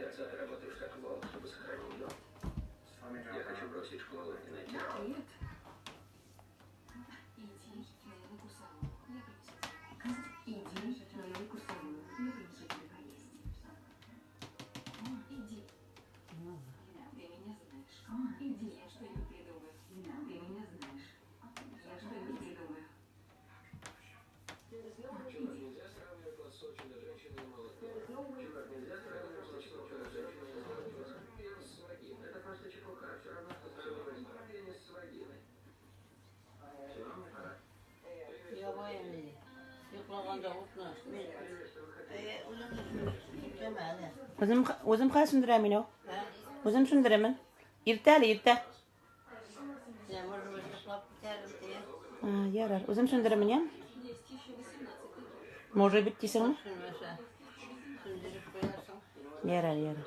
Отца, ты работаешь как волк, чтобы сохранить дом. Я хочу бросить школу и найти работу. Нет. Иди на его курсовую. Я принесу тебе. Иди на его курсовую. Я принесу тебе поесть. Иди. Ты меня знаешь. Иди, я что-нибудь придумаю. Ты меня знаешь. Я что-нибудь придумаю. Чувак, нельзя сравнивать вас с очень женщиной и молодым. Чувак, нельзя сравнивать вас с очень женщиной и молодым. С вагиной. Это просто чепуха. Все равно, что сравнивать пенис с вагиной. Все, мне пора. Yavaş. Yoklaganda otla. Demeli. O'zim hal sundiramen o. O'zim sundiramen. Irtali, irta. Demir yoklab biterim diye. Yarar. O'zim sundiramen ya. Может быть, тисеңме? Sürmese. Sündürüp koyarsın. Yarar, yarar.